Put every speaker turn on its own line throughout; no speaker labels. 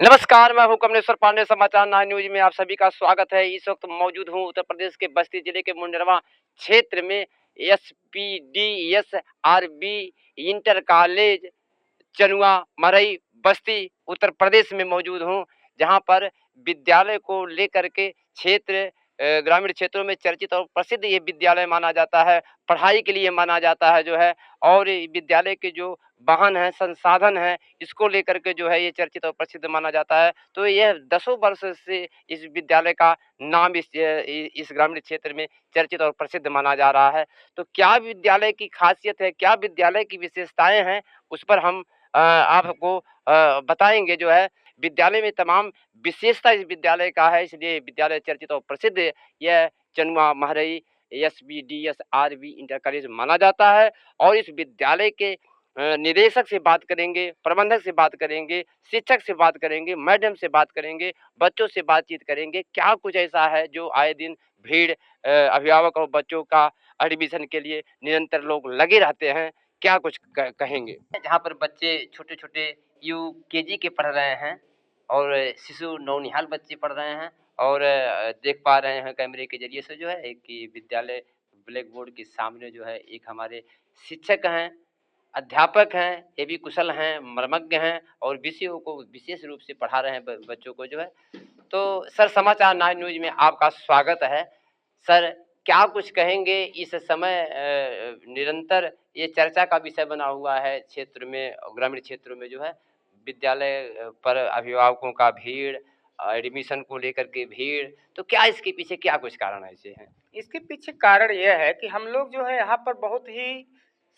नमस्कार, मैं हूँ कमलेश्वर पांडे। समाचार 9 न्यूज़ में आप सभी का स्वागत है। इस वक्त मौजूद हूँ उत्तर प्रदेश के बस्ती जिले के मुंडेरवा क्षेत्र में एसपीडीएसआरबी इंटर कॉलेज चनुआ मरई बस्ती उत्तर प्रदेश में मौजूद हूँ, जहाँ पर विद्यालय को लेकर के क्षेत्र ग्रामीण क्षेत्रों में चर्चित और प्रसिद्ध ये विद्यालय माना जाता है। पढ़ाई के लिए माना जाता है जो है, और ये विद्यालय के जो वाहन हैं, संसाधन हैं, इसको लेकर के जो है ये चर्चित और प्रसिद्ध माना जाता है। तो यह दसों वर्ष से इस विद्यालय का नाम इस ग्रामीण क्षेत्र में चर्चित और प्रसिद्ध माना जा रहा है। तो क्या विद्यालय की खासियत है, क्या विद्यालय की विशेषताएँ हैं, उस पर हम आपको बताएँगे जो है। विद्यालय में तमाम विशेषता इस विद्यालय का है, इसलिए विद्यालय चर्चित और प्रसिद्ध यह चनुआ महरई एसबीडीएसआरबी इंटर कॉलेज माना जाता है। और इस विद्यालय के निदेशक से बात करेंगे, प्रबंधक से बात करेंगे, शिक्षक से बात करेंगे, मैडम से बात करेंगे, बच्चों से बातचीत करेंगे। क्या कुछ ऐसा है जो आए दिन भीड़ अभिभावक और बच्चों का एडमिशन के लिए निरंतर लोग लगे रहते हैं, क्या कुछ कहेंगे? जहाँ पर बच्चे छोटे-छोटे यूकेजी के पढ़ रहे हैं और शिशु नवनिहाल बच्चे पढ़ रहे हैं, और देख पा रहे हैं कैमरे के ज़रिए से जो है कि विद्यालय ब्लैक बोर्ड के सामने जो है एक हमारे शिक्षक हैं, अध्यापक हैं, ये भी कुशल हैं, मर्मज्ञ हैं और विषयों को विशेष रूप से पढ़ा रहे हैं बच्चों को जो है। तो सर, समाचार 9 न्यूज़ में आपका स्वागत है। सर, क्या कुछ कहेंगे? इस समय निरंतर ये चर्चा का विषय बना हुआ है क्षेत्र में, ग्रामीण क्षेत्रों में जो है विद्यालय पर अभिभावकों का भीड़, एडमिशन को लेकर के भीड़। तो क्या इसके पीछे क्या कुछ कारण ऐसे हैं?
इसके पीछे कारण यह है कि हम लोग जो है यहाँ पर बहुत ही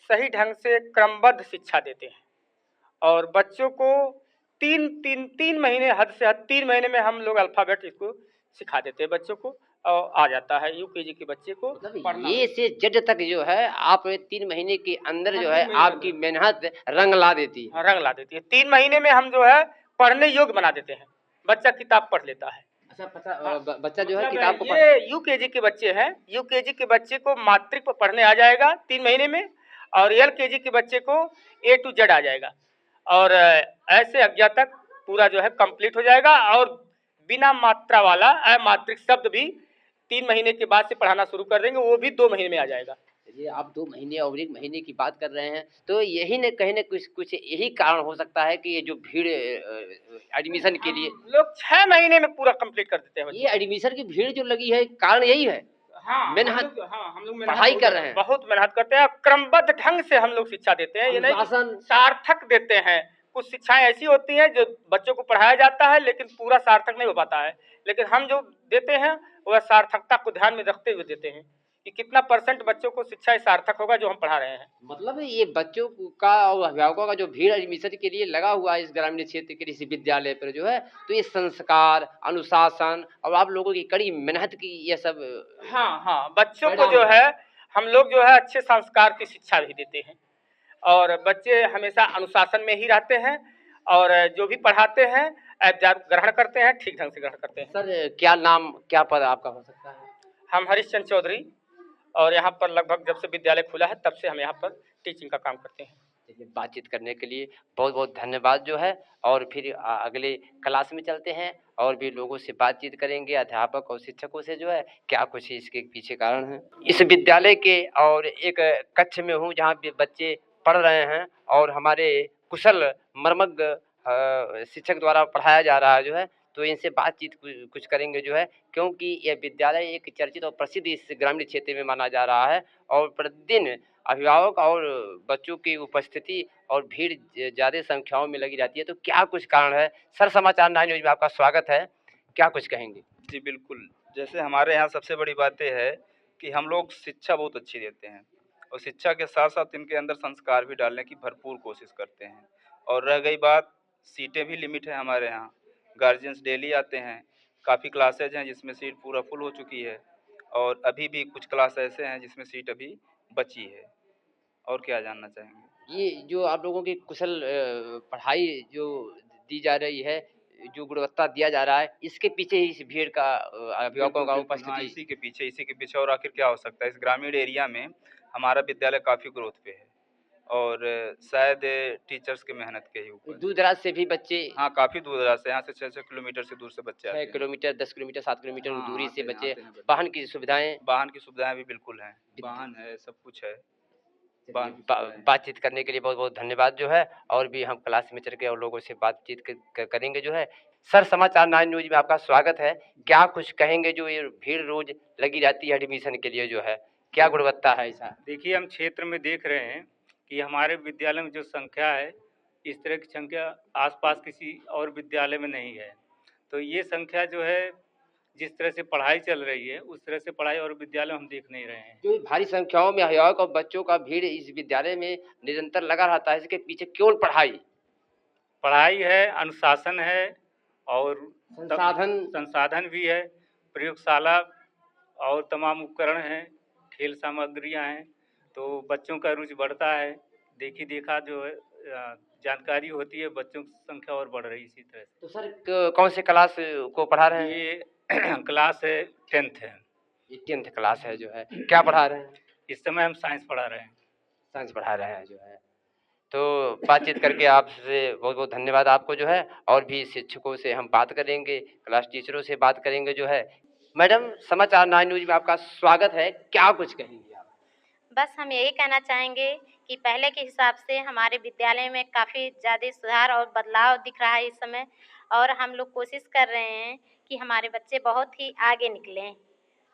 सही ढंग से क्रमबद्ध शिक्षा देते हैं और बच्चों को 3 महीने, हद से हद 3 महीने में हम लोग अल्फ़ाबेट इसको सिखा देते हैं बच्चों को, और आ जाता है यूकेजी के बच्चे को
मतलब
पढ़ना।
ये से जेड तक जो है आप 3 महीने के अंदर
हाँ,
जो
3
है
महीने के
आपकी
अंदर
मेहनत रंग ला देती है।
रंग ला देती है। 3 महीने में हम जो है पढ़ने योग्य बना देते हैं, बच्चा किताब पढ़ लेता है।
अच्छा, पता
हाँ,
बच्चा जो है
मतलब
किताब को पढ़।
ये यूकेजी के बच्चे हैं, यूकेजी के बच्चे को मात्रिक पर पढ़ने आ जाएगा 3 महीने में, और एलकेजी के बच्चे को ए टू जेड आ जाएगा, और ऐसे अज्ञा तक पूरा जो है कंप्लीट हो जाएगा, और बिना मात्रा वाला अमात्रिक शब्द भी 3 महीने के बाद से पढ़ाना शुरू कर देंगे, वो भी 2 महीने में आ जाएगा।
ये आप 2 महीने और 1 महीने की बात कर रहे हैं, तो यही न कहीं न कुछ कुछ यही कारण हो सकता है कि ये जो भीड़ एडमिशन के लिए,
लोग 6 महीने में पूरा कंप्लीट कर देते हैं
ये
बच्चों
एडमिशन की भीड़ जो लगी है, कारण यही है।
को। हाँ,
मेहनत,
हम लोग मेहनत
पढ़ाई कर रहे हैं,
बहुत मेहनत करते हैं, क्रमबद्ध ढंग से हम लोग शिक्षा देते हैं, ये नहीं कि
अनुशासन।
सार्थक देते हैं। कुछ शिक्षाएं ऐसी होती हैं जो बच्चों को पढ़ाया जाता है लेकिन पूरा सार्थक नहीं हो पाता है, लेकिन हम जो देते हैं वह सार्थकता को ध्यान में रखते हुए देते हैं कि कितना परसेंट बच्चों को शिक्षा सार्थक होगा जो हम पढ़ा रहे हैं।
मतलब ये बच्चों का और अभिभावकों का जो भीड़ एडमिशन के लिए लगा हुआ है इस ग्रामीण क्षेत्र के इस विद्यालय पर जो है, तो ये संस्कार, अनुशासन और आप लोगों की कड़ी मेहनत की ये सब
हाँ, हाँ, बच्चों को
परिणाम
जो
है।
है हम लोग जो है अच्छे संस्कार की शिक्षा भी देते हैं, और बच्चे हमेशा अनुशासन में ही रहते हैं, और जो भी पढ़ाते हैं ग्रहण करते हैं, ठीक ढंग से ग्रहण करते हैं।
सर, क्या नाम, क्या पद आपका हो सकता है?
हम हरीशचंद्र चौधरी, और यहाँ पर लगभग जब से विद्यालय खुला है तब से हम यहाँ पर टीचिंग का काम करते हैं।
चलिए, बातचीत करने के लिए बहुत-बहुत धन्यवाद जो है, और फिर अगले क्लास में चलते हैं और भी लोगों से बातचीत करेंगे, अध्यापक और शिक्षकों से जो है, क्या कुछ इसके पीछे कारण है। इस विद्यालय के और एक कक्ष में हूँ जहाँ पे बच्चे पढ़ रहे हैं और हमारे कुशल मर्मज्ञ शिक्षक द्वारा पढ़ाया जा रहा है जो है, तो इनसे बातचीत कुछ करेंगे जो है, क्योंकि यह विद्यालय एक चर्चित और प्रसिद्ध इस ग्रामीण क्षेत्र में माना जा रहा है, और प्रतिदिन अभिभावक और बच्चों की उपस्थिति और भीड़ ज़्यादा संख्याओं में लगी रहती है। तो क्या कुछ कारण है? सर, समाचार 9 न्यूज़ में आपका स्वागत है। क्या कुछ कहेंगे?
जी, बिल्कुल। जैसे हमारे यहाँ सबसे बड़ी बात ये है कि हम लोग शिक्षा बहुत अच्छी देते हैं, और शिक्षा के साथ-साथ इनके अंदर संस्कार भी डालने की भरपूर कोशिश करते हैं। और रह गई बात, सीटें भी लिमिट है हमारे यहाँ। गार्जियंस डेली आते हैं, काफ़ी क्लासेज हैं जिसमें सीट पूरा फुल हो चुकी है, और अभी भी कुछ क्लास ऐसे हैं जिसमें सीट अभी बची है। और क्या जानना चाहेंगे?
ये जो आप लोगों की कुशल पढ़ाई जो दी जा रही है, जो गुणवत्ता दिया जा रहा है, इसके पीछे ही इस भीड़ का अभिभावकों
बिल्कुल,
का
बिल्कुल। हाँ,
उपस्थिति।
इसी के पीछे और आखिर क्या हो सकता है? इस ग्रामीण एरिया में हमारा विद्यालय काफ़ी ग्रोथ पे है। और शायद टीचर्स की मेहनत के ही ऊपर।
दूर दराज से भी बच्चे
हाँ, काफ़ी दूर दराज से, यहाँ से 6-6 किलोमीटर से दूर से बच्चे आते
6
हैं।
किलोमीटर, 10 किलोमीटर, 7 किलोमीटर
हाँ,
दूरी से
आते हैं
बच्चे,
बच्चे।
वाहन की सुविधाएँ
वाहन की सुविधाएँ भी बिल्कुल हैं,
बिद
वाहन है, सब कुछ है।
चलिए,
वाहन की
बा
सुविधाएँ हैं।
बातचीत करने के लिए बहुत-बहुत धन्यवाद जो है, और भी हम क्लास में चल के और लोगों से बातचीत करेंगे जो है। सर, समाचार 9 न्यूज़ में आपका स्वागत है। क्या कुछ कहेंगे जो ये भीड़ रोज़ लगी रहती है एडमिशन के लिए जो है, क्या गुणवत्ता है ऐसा?
देखिए, हम क्षेत्र में देख रहे हैं कि हमारे विद्यालय में जो संख्या है, इस तरह की संख्या आस-पास किसी और विद्यालय में नहीं है। तो ये संख्या जो है, जिस तरह से पढ़ाई चल रही है, उस तरह से पढ़ाई और विद्यालय में हम देख नहीं रहे हैं।
जो भारी संख्याओं में अभिभावक और बच्चों का भीड़ इस विद्यालय में निरंतर लगा रहता है, इसके पीछे केवल पढ़ाई,
पढ़ाई है, अनुशासन है और
संसाधन
संसाधन भी है, प्रयोगशाला और तमाम उपकरण हैं, खेल सामग्रियाँ हैं, तो बच्चों का रुचि बढ़ता है। देखी-देखा जो है जानकारी होती है, बच्चों की संख्या और बढ़ रही है इसी तरह से।
तो सर कौन से क्लास को पढ़ा रहे हैं?
ये क्लास है 10th है।
ये 10th क्लास है जो है। क्या पढ़ा रहे हैं?
इस समय हम साइंस पढ़ा रहे हैं।
साइंस पढ़ा रहे हैं जो है। तो बातचीत करके आपसे बहुत-बहुत धन्यवाद आपको जो है, और भी शिक्षकों से हम बात करेंगे, क्लास टीचरों से बात करेंगे जो है। मैडम, समाचार 9 न्यूज़ में आपका स्वागत है। क्या कुछ कहेंगी आप?
बस हम यही कहना चाहेंगे कि पहले के हिसाब से हमारे विद्यालय में काफ़ी ज़्यादा सुधार और बदलाव दिख रहा है इस समय, और हम लोग कोशिश कर रहे हैं कि हमारे बच्चे बहुत ही आगे निकलें।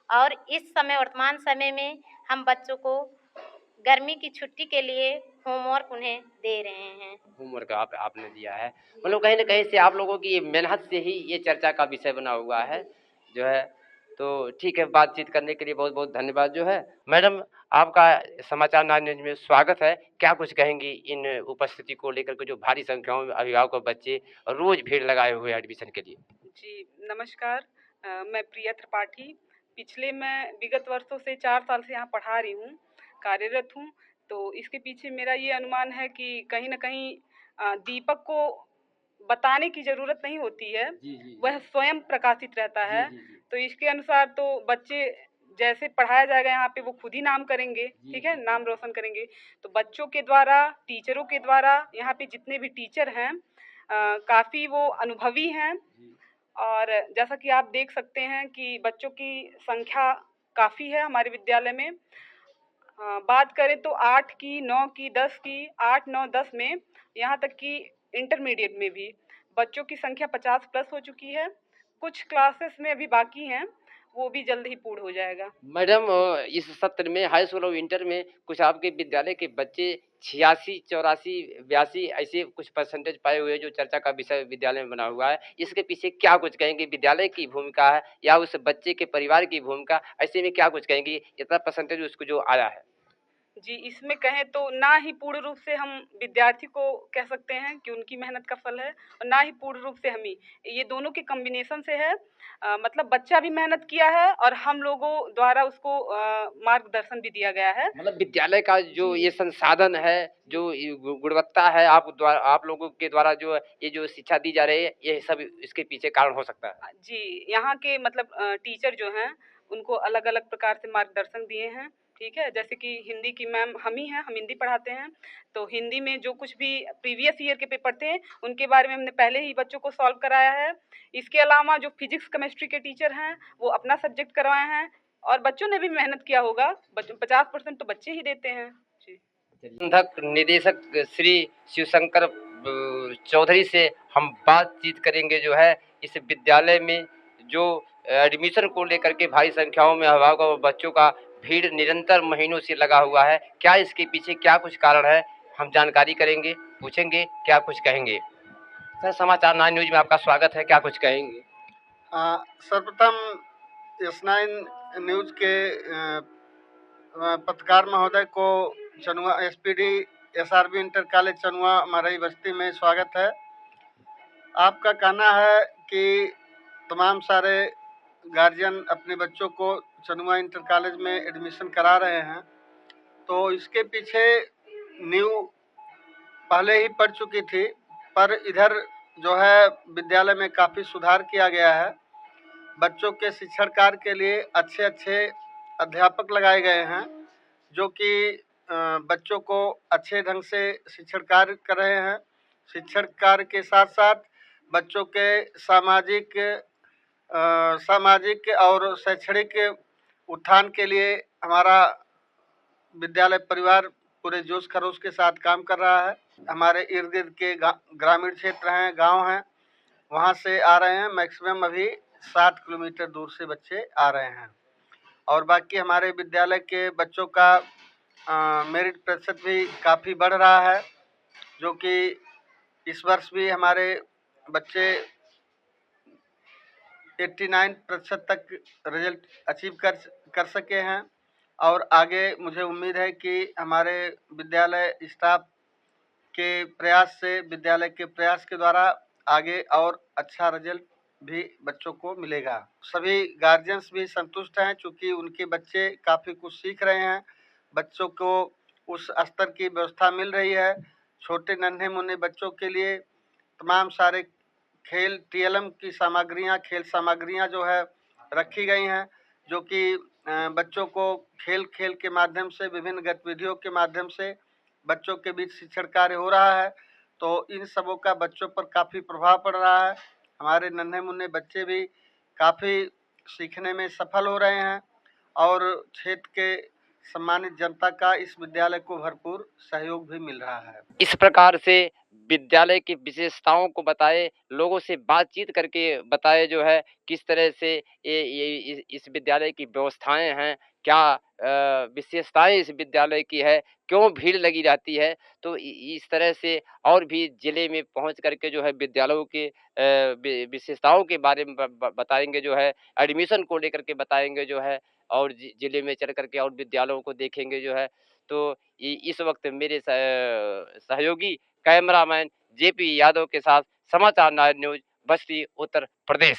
और इस समय वर्तमान समय में हम बच्चों को गर्मी की छुट्टी के लिए होमवर्क उन्हें दे रहे हैं।
होमवर्क आपने दिया है। मतलब कहीं न कहीं से आप लोगों की मेहनत से ही ये चर्चा का विषय बना हुआ है जो है। तो ठीक है, बातचीत करने के लिए बहुत-बहुत धन्यवाद जो है। मैडम, आपका समाचार 9 न्यूज़ में स्वागत है। क्या कुछ कहेंगी इन उपस्थिति को लेकर के जो भारी संख्याओं में अभिभावक और बच्चे रोज़ भीड़ लगाए हुए हैं एडमिशन के लिए?
जी, नमस्कार। मैं प्रिया त्रिपाठी। मैं विगत वर्षों से 4 साल से यहाँ पढ़ा रही हूँ, कार्यरत हूँ। तो इसके पीछे मेरा ये अनुमान है कि कहीं न कहीं दीपक को बताने की ज़रूरत नहीं होती है, वह स्वयं प्रकाशित रहता है। तो इसके अनुसार तो बच्चे जैसे पढ़ाया जाएगा यहाँ पे वो खुद ही नाम करेंगे, ठीक है? नाम रोशन करेंगे। तो बच्चों के द्वारा, टीचरों के द्वारा, यहाँ पे जितने भी टीचर हैं काफ़ी वो अनुभवी हैं। और जैसा कि आप देख सकते हैं कि बच्चों की संख्या काफ़ी है हमारे विद्यालय में। बात करें तो 8 की, 9 की, 10 की, 8, 9, 10 में, यहाँ तक कि इंटरमीडिएट में भी बच्चों की संख्या 50 प्लस हो चुकी है। कुछ क्लासेस में अभी बाकी हैं, वो भी जल्द ही पूर्ण हो जाएगा।
मैडम, इस सत्र में हाई स्कूल और इंटर में कुछ आपके विद्यालय के बच्चे 86, 84, 82 ऐसे कुछ परसेंटेज पाए हुए हैं जो चर्चा का विषय विद्यालय में बना हुआ है। इसके पीछे क्या कुछ कहेंगी? विद्यालय की भूमिका है या उस बच्चे के परिवार की भूमिका? ऐसे में क्या कुछ कहेंगी? इतना परसेंटेज उसको जो आया है?
जी, इसमें कहें तो ना ही पूर्ण रूप से हम विद्यार्थी को कह सकते हैं कि उनकी मेहनत का फल है, और ना ही पूर्ण रूप से हम ही। ये दोनों के कॉम्बिनेशन से है। मतलब बच्चा भी मेहनत किया है और हम लोगों द्वारा उसको मार्गदर्शन भी दिया गया है।
मतलब विद्यालय का जो ये संसाधन है, जो ये गुणवत्ता है, आप लोगों के द्वारा जो ये जो शिक्षा दी जा रही है, ये सब इसके पीछे कारण हो सकता है।
जी, यहाँ के मतलब टीचर जो हैं, उनको अलग-अलग प्रकार से मार्गदर्शन दिए हैं, ठीक है? जैसे कि हिंदी की मैम हम ही हैं, हम हिंदी पढ़ाते हैं। तो हिंदी में जो कुछ भी प्रीवियस ईयर के पेपर थे, उनके बारे में हमने पहले ही बच्चों को सॉल्व कराया है। इसके अलावा जो फिज़िक्स, केमिस्ट्री के टीचर हैं, वो अपना सब्जेक्ट करवाए हैं, और बच्चों ने भी मेहनत किया होगा। 50% तो बच्चे ही देते हैं। जी।
प्रबंधक निदेशक श्री शिवशंकर चौधरी से हम बातचीत करेंगे जो है इस विद्यालय में जो एडमिशन को लेकर के भारी संख्याओं में अभिभावकों और बच्चों का भीड़ निरंतर महीनों से लगा हुआ है। क्या इसके पीछे क्या कुछ कारण है, हम जानकारी करेंगे, पूछेंगे, क्या कुछ कहेंगे। सर, समाचार 9 न्यूज़ में आपका स्वागत है। क्या कुछ कहेंगे?
सर्वप्रथम S9 न्यूज़ के पत्रकार महोदय को चनुआ SPD SRB इंटर कॉलेज चनुआ मरई बस्ती में स्वागत है। आपका कहना है कि तमाम सारे गार्जियन अपने बच्चों को चनुआ इंटर कॉलेज में एडमिशन करा रहे हैं, तो इसके पीछे नींव पहले ही पड़ चुकी थी, पर इधर जो है विद्यालय में काफ़ी सुधार किया गया है। बच्चों के शिक्षण कार्य के लिए अच्छे अच्छे अध्यापक लगाए गए हैं, जो कि बच्चों को अच्छे ढंग से शिक्षण कार्य कर रहे हैं। शिक्षण कार्य के साथ-साथ बच्चों के सामाजिक और शैक्षणिक उत्थान के लिए हमारा विद्यालय परिवार पूरे जोश खरोश के साथ काम कर रहा है। हमारे इर्द-गिर्द के ग्रामीण क्षेत्र हैं, गाँव हैं, वहाँ से आ रहे हैं। मैक्सिमम अभी 60 किलोमीटर दूर से बच्चे आ रहे हैं और बाकी हमारे विद्यालय के बच्चों का मेरिट प्रतिशत भी काफ़ी बढ़ रहा है, जो कि इस वर्ष भी हमारे बच्चे 89% तक रिजल्ट अचीव कर सके हैं और आगे मुझे उम्मीद है कि हमारे विद्यालय स्टाफ के प्रयास से, विद्यालय के प्रयास के द्वारा आगे और अच्छा रिजल्ट भी बच्चों को मिलेगा। सभी गार्जियंस भी संतुष्ट हैं, चूँकि उनके बच्चे काफ़ी कुछ सीख रहे हैं, बच्चों को उस स्तर की व्यवस्था मिल रही है। छोटे नन्हे-मुन्ने बच्चों के लिए तमाम सारे खेल टीएलएम की सामग्रियाँ, खेल सामग्रियाँ जो है रखी गई हैं, जो कि बच्चों को खेल-खेल के माध्यम से, विभिन्न गतिविधियों के माध्यम से बच्चों के बीच शिक्षण कार्य हो रहा है। तो इन सबों का बच्चों पर काफ़ी प्रभाव पड़ रहा है। हमारे नन्हे-मुन्ने बच्चे भी काफ़ी सीखने में सफल हो रहे हैं और क्षेत्र के सम्मानित जनता का इस विद्यालय को भरपूर सहयोग भी मिल रहा है।
इस प्रकार से विद्यालय की विशेषताओं को बताए, लोगों से बातचीत करके बताए जो है किस तरह से ये इस विद्यालय की व्यवस्थाएँ हैं, क्या विशेषताएँ इस विद्यालय की है, क्यों भीड़ लगी रहती है। तो इस तरह से और भी ज़िले में पहुँच कर के जो है विद्यालयों के विशेषताओं के बारे में बताएँगे जो है, एडमिशन को लेकर के बताएँगे जो है और ज़िले में चल कर के और विद्यालयों को देखेंगे जो है। तो इस वक़्त मेरे सहयोगी कैमरामैन जेपी यादव के साथ समाचार नायर न्यूज़ बस्ती उत्तर प्रदेश।